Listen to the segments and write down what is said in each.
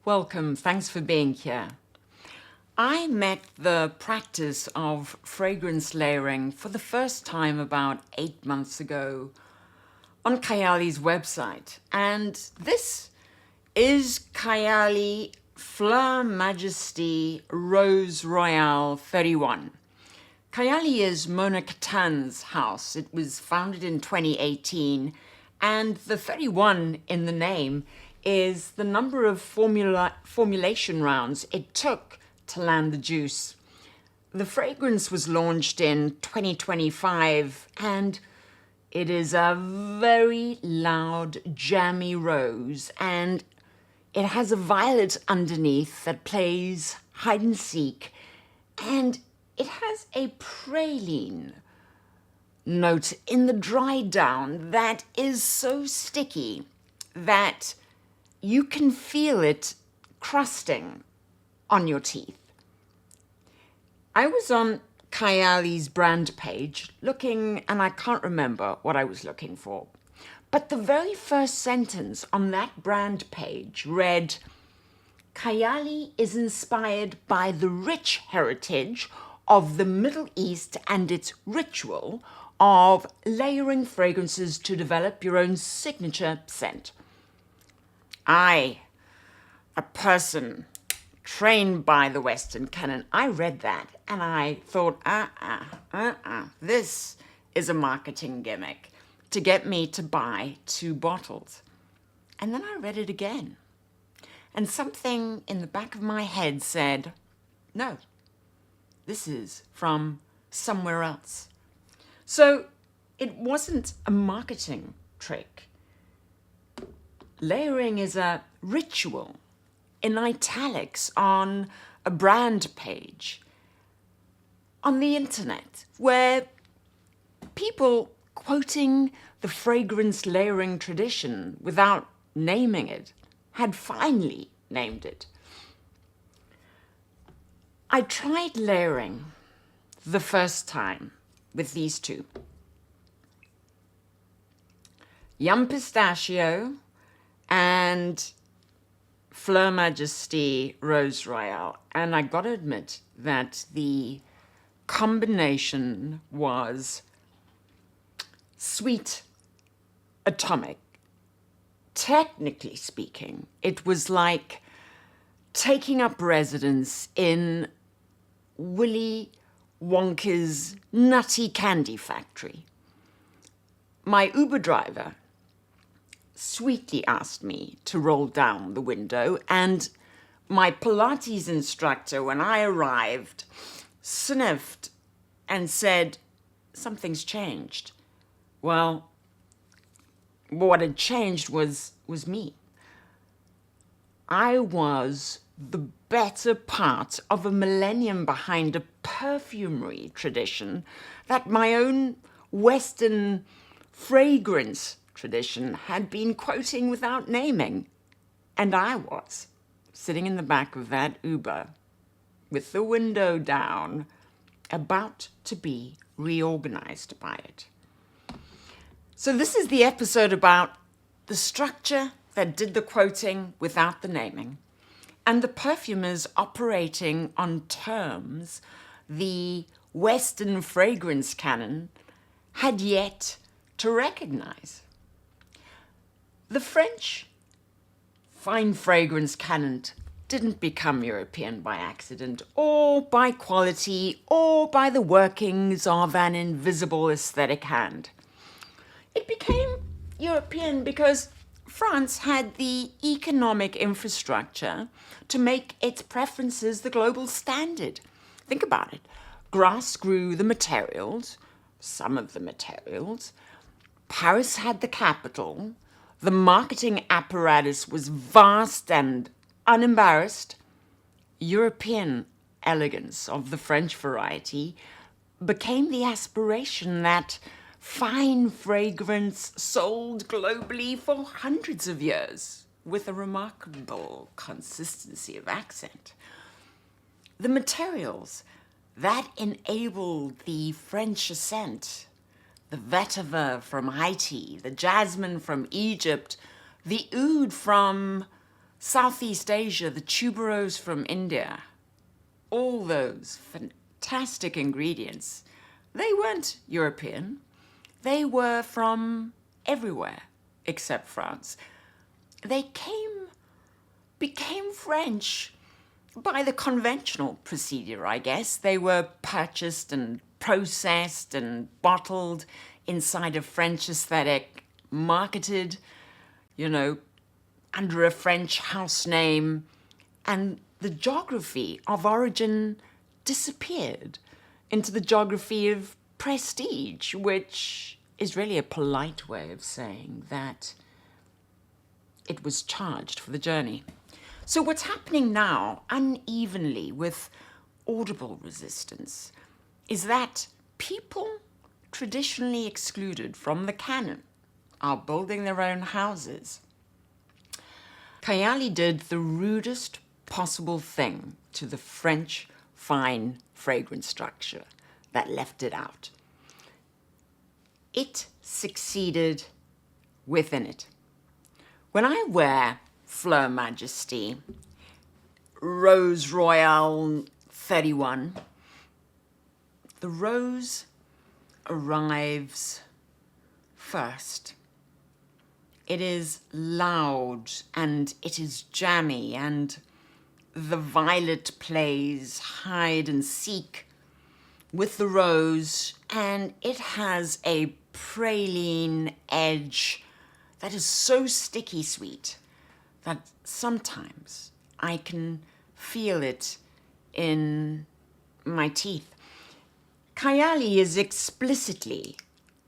Welcome, thanks for being here. I met the practice of fragrance layering for the first time about 8 months ago on Kayali's website. And this is Kayali Fleur Majesty Rose Royale 31. Kayali is Mona Katan's house. It was founded in 2018, and the 31 in the name is the number of formulation rounds it took to land the juice. The fragrance was launched in 2025, and it is a very loud, jammy rose, and it has a violet underneath that plays hide and seek, and it has a praline note in the DryDown that is so sticky that you can feel it crusting on your teeth. I was on Kayali's brand page looking, and I can't remember what I was looking for, but the very first sentence on that brand page read, "Kayali is inspired by the rich heritage of the Middle East and its ritual of layering fragrances to develop your own signature scent." I, a person trained by the Western Canon, I read that and I thought, this is a marketing gimmick to get me to buy 2 bottles. And then I read it again, and something in the back of my head said, no, this is from somewhere else. So it wasn't a marketing trick. Layering is a ritual in italics on a brand page on the internet, where people quoting the fragrance layering tradition without naming it had finally named it. I tried layering the first time with these 2. Yum Pistachio and Fleur Majesty Rose Royale. And I gotta admit that the combination was sweet atomic. Technically speaking, it was like taking up residence in Willy Wonka's nutty candy factory. My Uber driver sweetly asked me to roll down the window, and my Pilates instructor, when I arrived, sniffed and said, something's changed. Well, what had changed was me. I was the better part of a millennium behind a perfumery tradition that my own Western fragrance tradition had been quoting without naming. And I was sitting in the back of that Uber with the window down, about to be reorganized by it. So this is the episode about the structure that did the quoting without the naming, and the perfumers operating on terms the Western fragrance canon had yet to recognize. The French fine fragrance canon didn't become European by accident, or by quality, or by the workings of an invisible aesthetic hand. It became European because France had the economic infrastructure to make its preferences the global standard. Think about it. Grass grew the materials, some of the materials. Paris had the capital. The marketing apparatus was vast and unembarrassed. European elegance of the French variety became the aspiration that fine fragrance sold globally for hundreds of years with a remarkable consistency of accent. The materials that enabled the French ascent, the vetiver from Haiti, the jasmine from Egypt, the oud from Southeast Asia, the tuberose from India, all those fantastic ingredients, they weren't European. They were from everywhere except France. They became French by the conventional procedure, I guess. They were purchased and processed and bottled inside a French aesthetic, marketed, under a French house name, and the geography of origin disappeared into the geography of prestige, which is really a polite way of saying that it was charged for the journey. So what's happening now, unevenly with audible resistance, is that people traditionally excluded from the canon are building their own houses. Kayali did the rudest possible thing to the French fine fragrance structure that left it out. It succeeded within it. When I wear Fleur Majesty Rose Royale 31, the rose arrives first. It is loud and it is jammy, and the violet plays hide and seek with the rose, and it has a praline edge that is so sticky sweet that sometimes I can feel it in my teeth. Kayali is explicitly,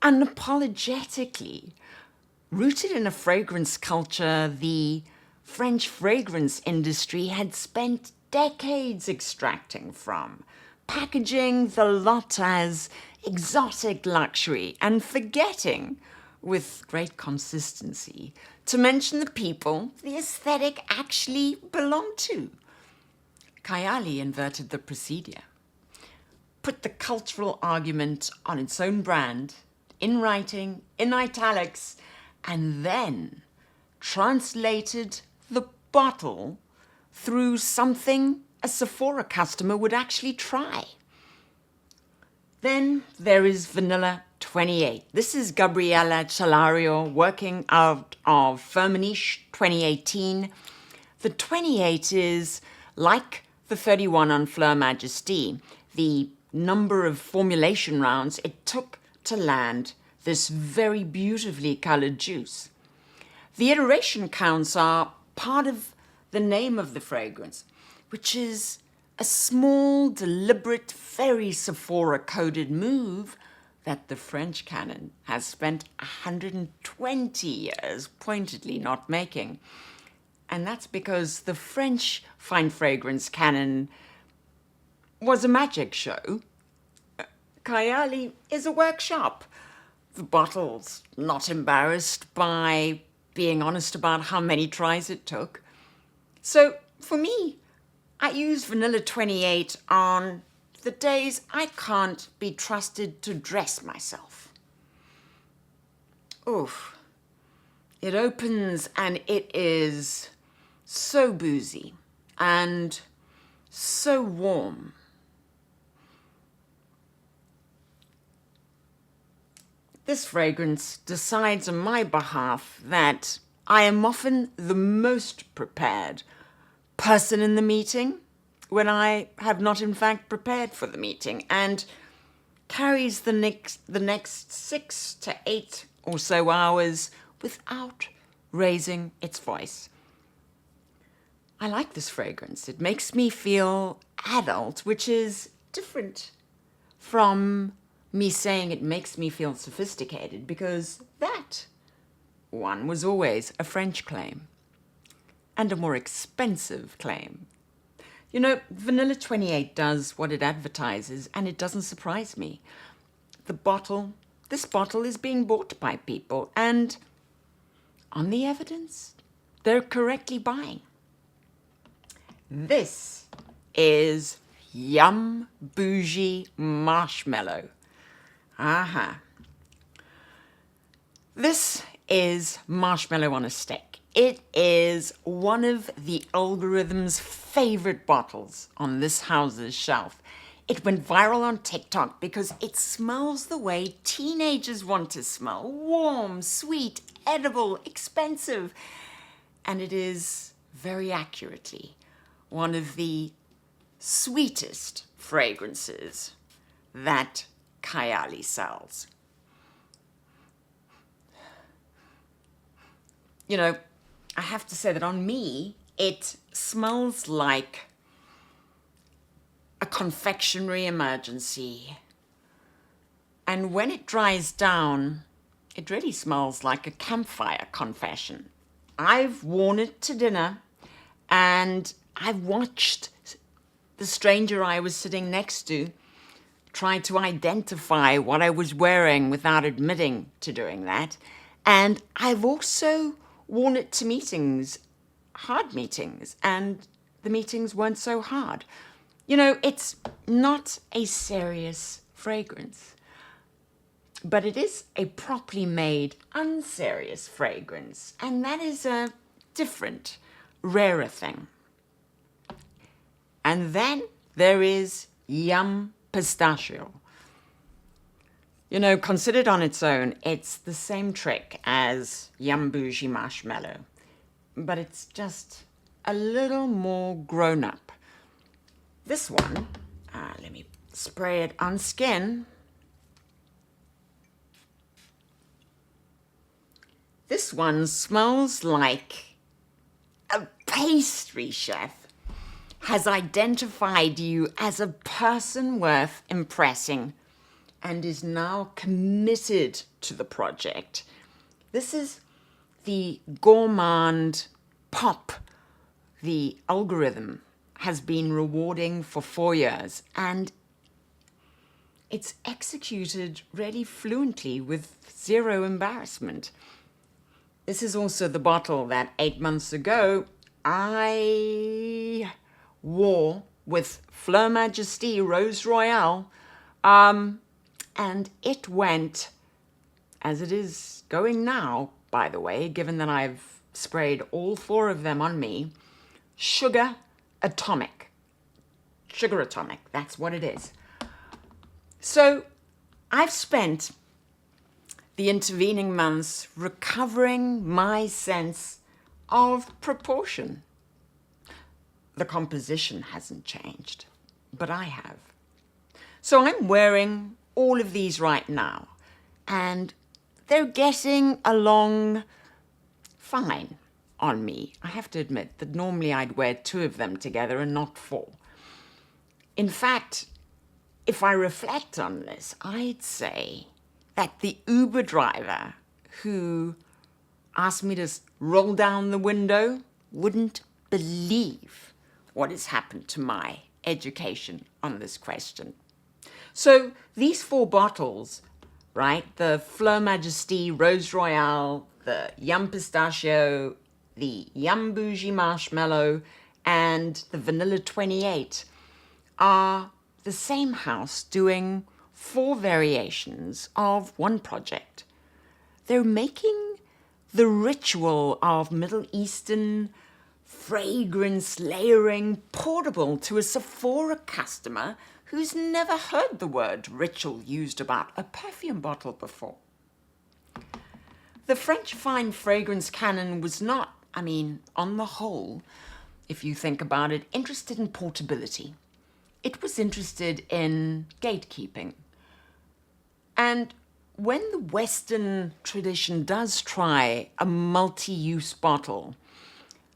unapologetically rooted in a fragrance culture the French fragrance industry had spent decades extracting from, packaging the lot as exotic luxury and forgetting, with great consistency, to mention the people the aesthetic actually belonged to. Kayali inverted the procedure, put the cultural argument on its own brand, in writing, in italics, and then translated the bottle through something a Sephora customer would actually try. Then there is Vanilla 28. This is Gabriella Cellario working out of Firmenich 2018. The 28 is like the 31 on Fleur Majesty, the number of formulation rounds it took to land this very beautifully colored juice. The iteration counts are part of the name of the fragrance, which is a small, deliberate, very Sephora-coded move that the French canon has spent 120 years pointedly not making. And that's because the French fine fragrance canon was a magic show. Kayali is a workshop. The bottle's not embarrassed by being honest about how many tries it took. So for me, I use Vanilla 28 on the days I can't be trusted to dress myself. Oof. It opens and it is so boozy and so warm. This fragrance decides on my behalf that I am often the most prepared person in the meeting when I have not in fact prepared for the meeting, and carries the next 6 to 8 or so hours without raising its voice. I like this fragrance. It makes me feel adult, which is different from me saying it makes me feel sophisticated, because that one was always a French claim, and a more expensive claim. You know, Vanilla 28 does what it advertises, and it doesn't surprise me. This bottle is being bought by people, and on the evidence, they're correctly buying. This is Yum Bougie Marshmallow. Aha. This is marshmallow on a stick. it is one of the algorithm's favorite bottles on this house's shelf. It went viral on TikTok because it smells the way teenagers want to smell. Warm, sweet, edible, expensive. And it is very accurately one of the sweetest fragrances that Kayali sells. You know, I have to say that on me, it smells like a confectionery emergency. And when it dries down, it really smells like a campfire confession. I've worn it to dinner, and I've watched the stranger I was sitting next to try to identify what I was wearing without admitting to doing that. And I've also worn it to meetings, hard meetings, and the meetings weren't so hard. You know, it's not a serious fragrance, but it is a properly made, unserious fragrance, and that is a different, rarer thing. And then there is Yum Pistachio. You know, considered on its own, it's the same trick as Yum Bougie Marshmallow, but it's just a little more grown up. This one, let me spray it on skin. This one smells like a pastry chef has identified you as a person worth impressing and is now committed to the project. This is the gourmand pop the algorithm has been rewarding for 4 years, and it's executed really fluently with zero embarrassment. This is also the bottle that 8 months ago I wore with Fleur Majesty Rose Royale, and it went, as it is going now, by the way, given that I've sprayed all 4 of them on me, sugar atomic. Sugar atomic, that's what it is. So I've spent the intervening months recovering my sense of proportion. The composition hasn't changed, but I have. So I'm wearing all of these right now, and they're getting along fine on me. I have to admit that normally I'd wear 2 of them together and not 4. In fact, if I reflect on this, I'd say that the Uber driver who asked me to roll down the window wouldn't believe what has happened to my education on this question. So these 4 bottles, right, the Fleur Majesty Rose Royale, the Yum Pistachio, the Yum Bougie Marshmallow, and the Vanilla 28 are the same house doing 4 variations of one project. They're making the ritual of Middle Eastern fragrance layering portable to a Sephora customer who's never heard the word ritual used about a perfume bottle before. The French fine fragrance canon was not, on the whole, if you think about it, interested in portability. It was interested in gatekeeping. And when the Western tradition does try a multi-use bottle,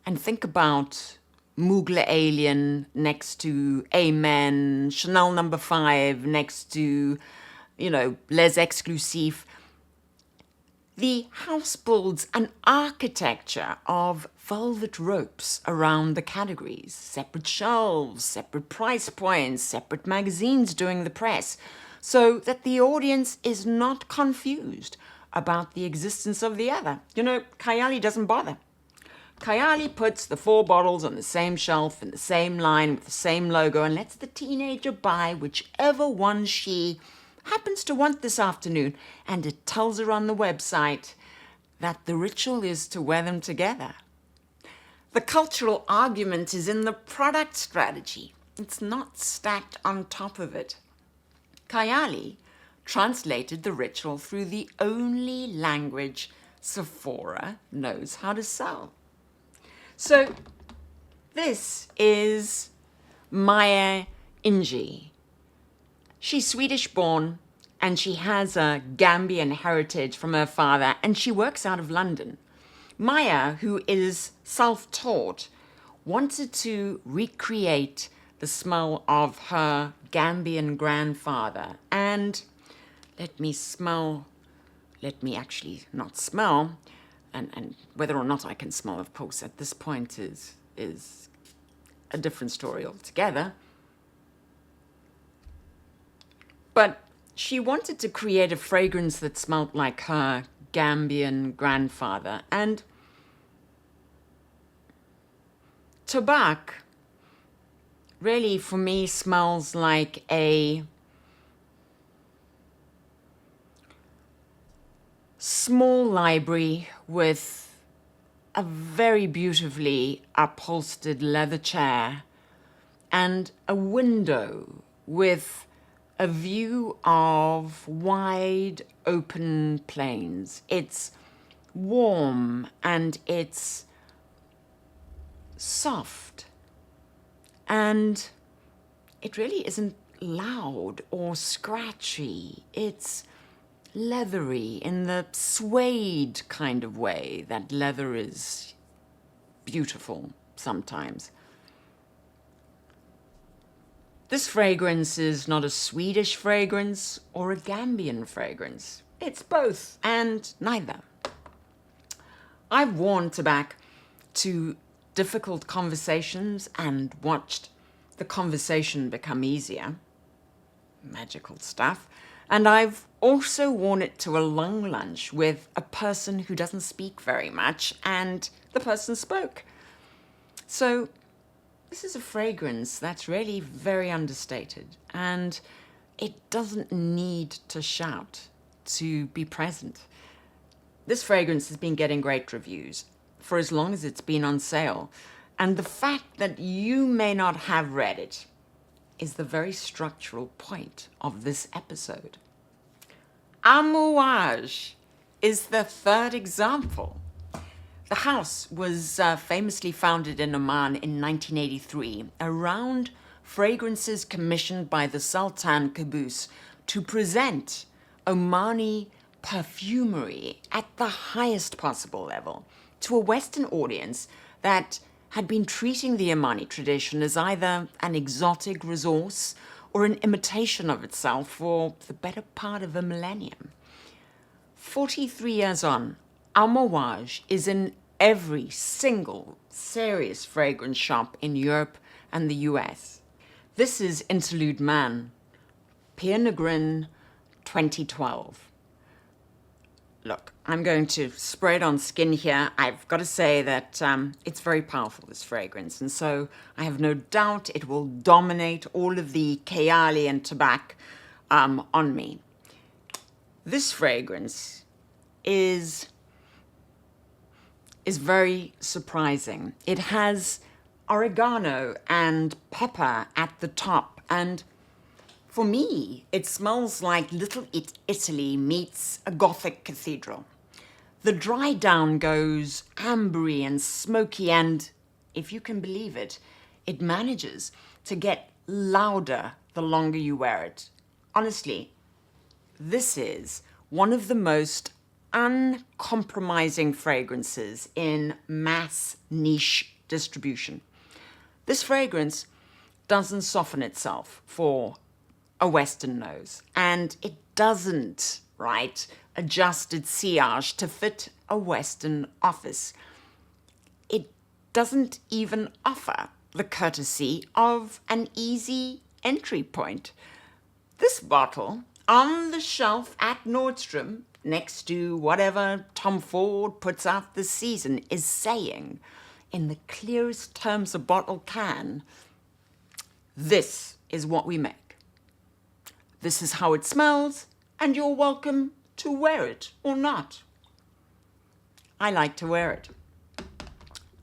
and think about Mugler Alien next to Amen, Chanel No. 5 next to, Les Exclusifs, the house builds an architecture of velvet ropes around the categories, separate shelves, separate price points, separate magazines doing the press, so that the audience is not confused about the existence of the other. Kayali doesn't bother. Kayali puts the 4 bottles on the same shelf in the same line with the same logo and lets the teenager buy whichever one she happens to want this afternoon, and it tells her on the website that the ritual is to wear them together The cultural argument is in the product strategy. It's not stacked on top of it. Kayali translated the ritual through the only language Sephora knows how to sell. So this is Maya Njie. She's Swedish-born and she has a Gambian heritage from her father, and she works out of London. Maya, who is self-taught, wanted to recreate the smell of her Gambian grandfather. And let me actually not smell, and whether or not I can smell, of course, at this point is a different story altogether. But she wanted to create a fragrance that smelled like her Gambian grandfather. And Tobak really, for me, smells like a small library with a very beautifully upholstered leather chair and a window with a view of wide open plains. It's warm and it's soft, and it really isn't loud or scratchy. It's leathery in the suede kind of way that leather is beautiful sometimes. This fragrance is not a Swedish fragrance or a Gambian fragrance. It's both and neither. I've worn Tobak to difficult conversations and watched the conversation become easier. Magical stuff. And I've also worn it to a long lunch with a person who doesn't speak very much, and the person spoke. So this is a fragrance that's really very understated, and it doesn't need to shout to be present. This fragrance has been getting great reviews for as long as it's been on sale, and the fact that you may not have read it is the very structural point of this episode. Amouage is the third example. The house was famously founded in Oman in 1983 around fragrances commissioned by the Sultan Qaboos to present Omani perfumery at the highest possible level to a Western audience that had been treating the Omani tradition as either an exotic resource or an imitation of itself for the better part of a millennium. 43 years on, Amouage is in every single serious fragrance shop in Europe and the US. This is Interlude Man, Pierre Negrin, 2012. Look, I'm going to spray it on skin here. I've got to say that it's very powerful, this fragrance, and so I have no doubt it will dominate all of the Kayali and Tobak on me. This fragrance is very surprising. It has oregano and pepper at the top, and for me, it smells like Little Italy meets a Gothic cathedral. The DryDown goes ambery and smoky, and if you can believe it, it manages to get louder the longer you wear it. Honestly, this is one of the most uncompromising fragrances in mass niche distribution. This fragrance doesn't soften itself for a Western nose, and it doesn't, adjust its sillage to fit a Western office. It doesn't even offer the courtesy of an easy entry point. This bottle, on the shelf at Nordstrom, next to whatever Tom Ford puts out this season, is saying, in the clearest terms a bottle can, this is what we make. This is how it smells, and you're welcome to wear it or not. I like to wear it.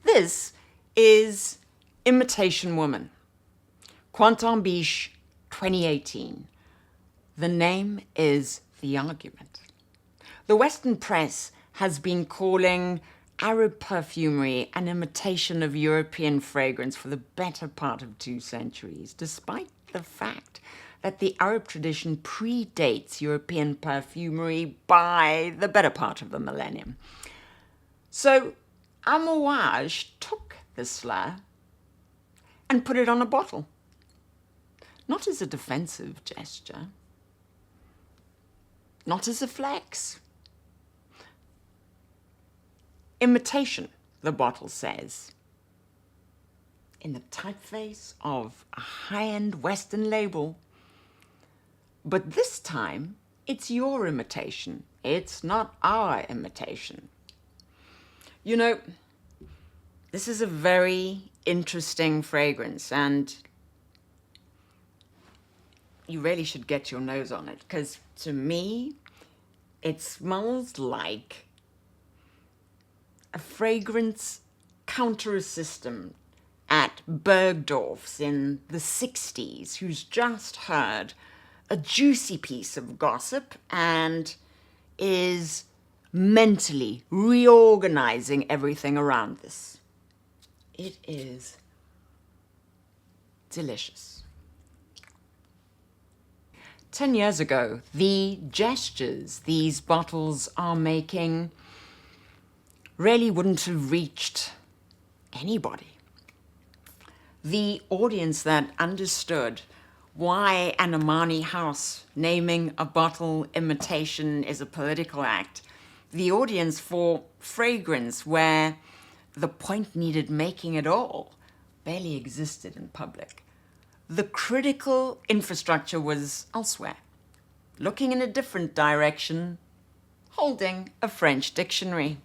This is Imitation Woman, Quentin Biche, 2018. The name is the argument. The Western press has been calling Arab perfumery an imitation of European fragrance for the better part of 2 centuries, despite the fact that the Arab tradition predates European perfumery by the better part of the millennium. So Amouage took the slur and put it on a bottle, not as a defensive gesture, not as a flex. Imitation, the bottle says, in the typeface of a high-end Western label. But this time, it's your imitation. It's not our imitation. You know, this is a very interesting fragrance, and you really should get your nose on it, because to me, it smells like a fragrance counter-system at Bergdorf's in the 60s, who's just heard a juicy piece of gossip and is mentally reorganizing everything around this. It is delicious. 10 years ago, the gestures these bottles are making really wouldn't have reached anybody. The audience that understood why an Omani house naming a bottle Imitation is a political act, the audience for fragrance where the point needed making at all barely existed in public. The critical infrastructure was elsewhere, looking in a different direction, holding a French dictionary.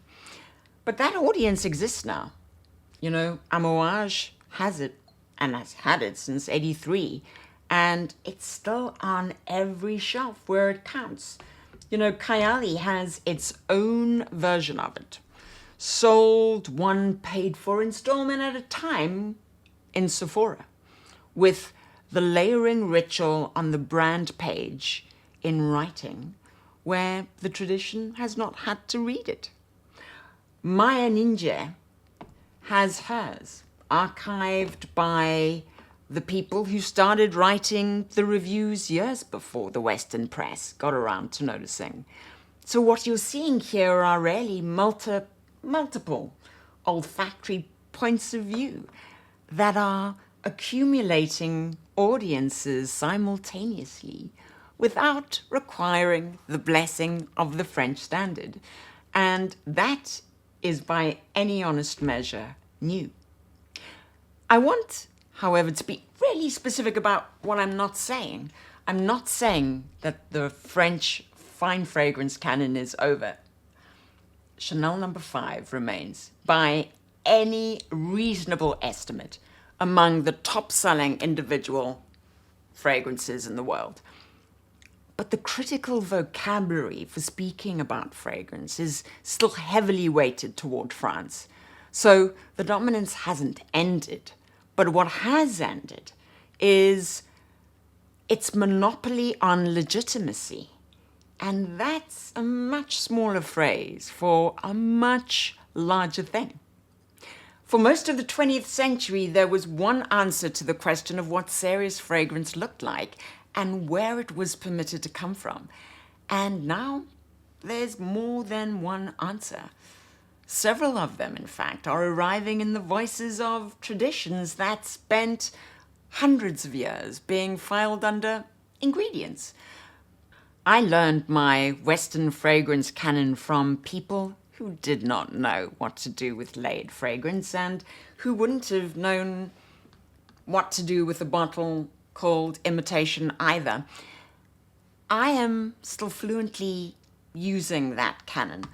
But that audience exists now. You know, Amouage has it and has had it since '83, and it's still on every shelf where it counts. You know, Kayali has its own version of it, sold one paid-for installment at a time in Sephora, with the layering ritual on the brand page in writing, where the tradition has not had to read it. Maya Njie has hers, archived by the people who started writing the reviews years before the Western press got around to noticing. So what you're seeing here are really multiple olfactory points of view that are accumulating audiences simultaneously without requiring the blessing of the French standard. And that is, by any honest measure, new. I want, however, to be really specific about what I'm not saying. I'm not saying that the French fine fragrance canon is over. Chanel No. 5 remains, by any reasonable estimate, among the top-selling individual fragrances in the world. But the critical vocabulary for speaking about fragrance is still heavily weighted toward France. So the dominance hasn't ended. But what has ended is its monopoly on legitimacy. And that's a much smaller phrase for a much larger thing. For most of the 20th century, there was one answer to the question of what serious fragrance looked like and where it was permitted to come from. And now there's more than one answer. Several of them, in fact, are arriving in the voices of traditions that spent hundreds of years being filed under ingredients. I learned my Western fragrance canon from people who did not know what to do with layered fragrance and who wouldn't have known what to do with a bottle called Imitation either. I am still fluently using that canon.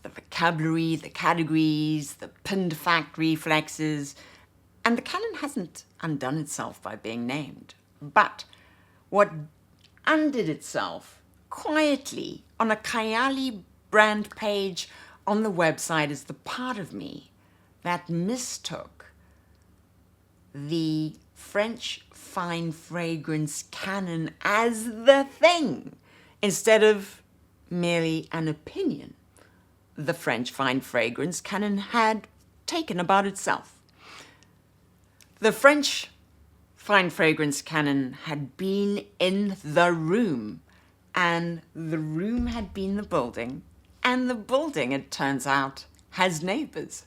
The vocabulary, the categories, the pinned fact reflexes, and the canon hasn't undone itself by being named. But what undid itself quietly on a Kayali brand page on the website is the part of me that mistook the French fine fragrance canon as the thing, instead of merely an opinion the French fine fragrance canon had taken about itself. The French fine fragrance canon had been in the room, and the room had been the building, and the building, it turns out, has neighbors.